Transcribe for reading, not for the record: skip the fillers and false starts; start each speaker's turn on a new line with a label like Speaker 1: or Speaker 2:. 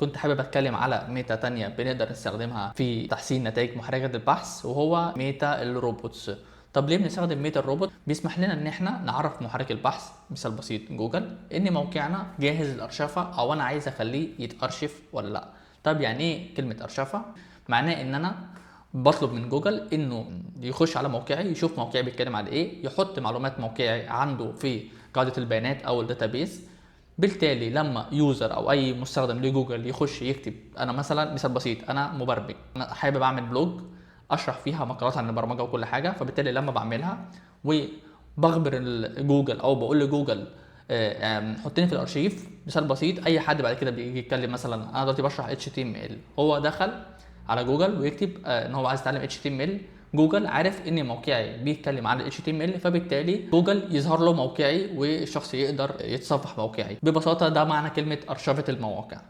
Speaker 1: كنت حابب اتكلم على ميتا تانية بنقدر نستخدمها في تحسين نتائج محركة البحث، وهو ميتا الروبوتس. طب ليه بنستخدم ميتا الروبوت؟ بيسمح لنا ان احنا نعرف محرك البحث، مثال بسيط جوجل، ان موقعنا جاهز للارشفه او انا عايز اخليه يتارشف ولا لا. طب يعني ايه كلمه ارشفه؟ معناه ان انا بطلب من جوجل انه يخش على موقعي، يشوف موقعي بيتكلم على ايه، يحط معلومات موقعي عنده في قاعده البيانات او الداتابيز. بالتالي لما يوزر او اي مستخدم لجوجل يخش يكتب، انا مثلا مثال بسيط، انا مبرمج، انا حابب اعمل بلوج اشرح فيها مقالات عن البرمجه وكل حاجه، فبالتالي لما بعملها وبخبر جوجل او بقول لجوجل حطني في الارشيف، مثال بسيط، اي حد بعد كده بيجي يتكلم، مثلا انا دلوقتي بشرح HTML، هو دخل على جوجل ويكتب ان هو عايز يتعلم HTML، جوجل عارف ان موقعي بيتكلم عن ال HTML، فبالتالي جوجل يظهر له موقعي والشخص يقدر يتصفح موقعي. ببساطه ده معنى كلمه ارشفه المواقع.